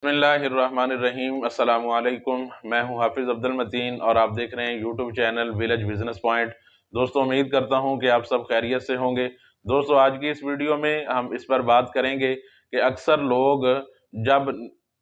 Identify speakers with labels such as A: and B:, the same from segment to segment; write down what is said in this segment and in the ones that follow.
A: बिस्मिल्लाहिर्रहमानिर्रहीम। अस्सलाम वालेकुम। मैं हूं हाफिज़ अब्दुल मतीन और आप देख रहे हैं YouTube channel village business point. दोस्तों, उम्मीद करता हूं कि आप सब खैरियत से होंगे। दोस्तों, आज की इस वीडियो में हम इस पर बात करेंगे कि अक्सर लोग जब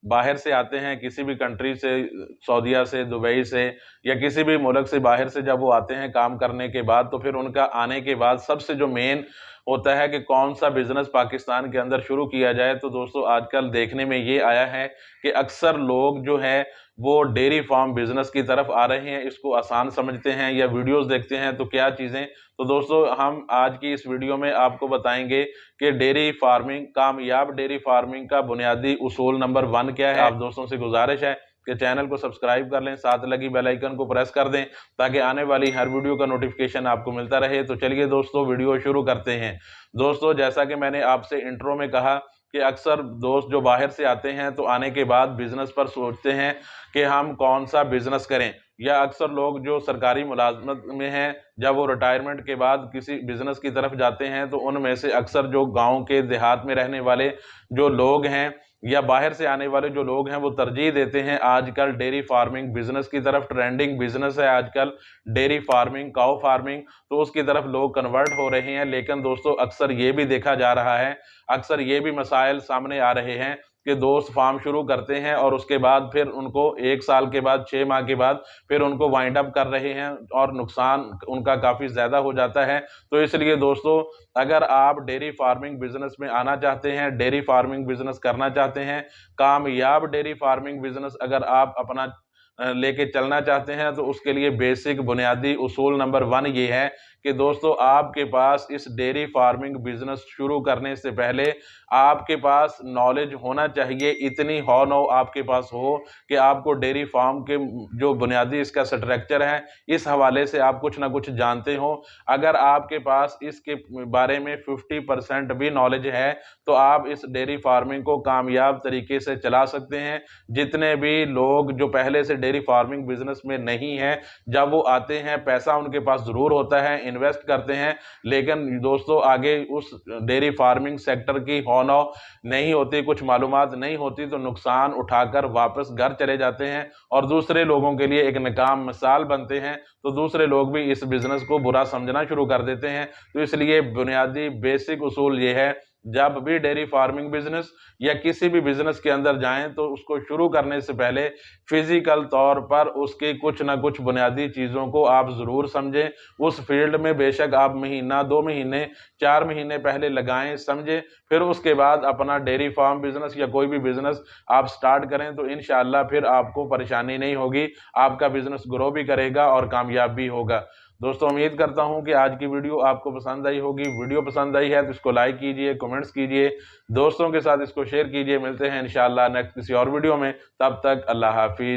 A: बाहर से आते हैं, किसी भी कंट्री से, सऊदीया से, दुबई से या किसी भी मुल्क से बाहर से जब वो आते हैं काम करने के बाद, तो फिर उनका आने के बाद सबसे जो मेन होता है कि कौन सा बिजनेस पाकिस्तान के अंदर शुरू किया जाए। तो दोस्तों, आजकल देखने में ये आया है कि अक्सर लोग जो है वो डेयरी फार्म बिजनेस की तरफ आ रहे हैं। इसको आसान समझते हैं या वीडियोस देखते हैं तो क्या चीज़ें। तो दोस्तों, हम आज की इस वीडियो में आपको बताएंगे कि डेयरी फार्मिंग, कामयाब डेयरी फार्मिंग का बुनियादी उसूल नंबर 1 क्या है। आप दोस्तों से गुजारिश है कि चैनल को सब्सक्राइब कर लें, साथ लगी बेल आइकन को प्रेस कर दें ताकि आने वाली हर वीडियो का नोटिफिकेशन आपको मिलता रहे। तो चलिए दोस्तों, वीडियो शुरू करते हैं। दोस्तों, जैसा कि मैंने आपसे इंट्रो में कहा कि अक्सर दोस्त जो बाहर से आते हैं तो आने के बाद बिजनेस पर सोचते हैं कि हम कौन सा बिजनेस करें, या अक्सर लोग जो सरकारी मुलाजमत में हैं, जब वो रिटायरमेंट के बाद किसी बिजनेस की तरफ जाते हैं तो उनमें से अक्सर जो गांव के देहात में रहने वाले जो लोग हैं या बाहर से आने वाले जो लोग हैं वो तरजीह देते हैं आजकल डेयरी फार्मिंग बिजनेस की तरफ। ट्रेंडिंग बिजनेस है आजकल डेयरी फार्मिंग, काऊ फार्मिंग, तो उसकी तरफ लोग कन्वर्ट हो रहे हैं। लेकिन दोस्तों, अक्सर ये भी देखा जा रहा है, अक्सर ये भी मसाइल सामने आ रहे हैं कि दोस्त फार्म शुरू करते हैं और उसके बाद फिर उनको 1 साल के बाद, 6 माह के बाद फिर उनको वाइंड अप कर रहे हैं और नुकसान उनका काफ़ी ज़्यादा हो जाता है। तो इसलिए दोस्तों, अगर आप डेयरी फार्मिंग बिजनेस में आना चाहते हैं, डेयरी फार्मिंग बिजनेस करना चाहते हैं, कामयाब डेयरी फार्मिंग बिजनेस अगर आप अपना लेके चलना चाहते हैं, तो उसके लिए बेसिक बुनियादी उसूल नंबर 1 ये है कि दोस्तों, आपके पास इस डेयरी फार्मिंग बिजनेस शुरू करने से पहले आपके पास नॉलेज होना चाहिए। इतनी हौनो आपके पास हो कि आपको डेयरी फार्म के जो बुनियादी इसका स्ट्रक्चर है, इस हवाले से आप कुछ ना कुछ जानते हो। अगर आपके पास इसके बारे में 50% भी नॉलेज है तो आप इस डेयरी फार्मिंग को कामयाब तरीके से चला सकते हैं। जितने भी लोग जो पहले से डेयरी फार्मिंग बिजनेस में नहीं है, जब वो आते हैं पैसा उनके पास जरूर होता है, इन्वेस्ट करते हैं, लेकिन दोस्तों आगे उस डेयरी फार्मिंग सेक्टर की हौनो नहीं होती, कुछ मालूमात नहीं होती, तो नुकसान उठाकर वापस घर चले जाते हैं और दूसरे लोगों के लिए एक नाकाम मिसाल बनते हैं। तो दूसरे लोग भी इस बिजनेस को बुरा समझना शुरू कर देते हैं। तो इसलिए बुनियादी बेसिक उसूल ये है, जब भी डेयरी फार्मिंग बिजनेस या किसी भी बिजनेस के अंदर जाएं तो उसको शुरू करने से पहले फिजिकल तौर पर उसके कुछ ना कुछ बुनियादी चीज़ों को आप ज़रूर समझें। उस फील्ड में बेशक आप महीना, 2 महीने, 4 महीने पहले लगाएं, समझें, फिर उसके बाद अपना डेयरी फार्म बिजनेस या कोई भी बिजनेस आप स्टार्ट करें तो इंशाअल्लाह फिर आपको परेशानी नहीं होगी, आपका बिजनेस ग्रो भी करेगा और कामयाब भी होगा। दोस्तों, उम्मीद करता हूं कि आज की वीडियो आपको पसंद आई होगी। वीडियो पसंद आई है तो इसको लाइक कीजिए, कमेंट्स कीजिए, दोस्तों के साथ इसको शेयर कीजिए। मिलते हैं इंशाअल्लाह नेक्स्ट किसी और वीडियो में। तब तक अल्लाह हाफिज।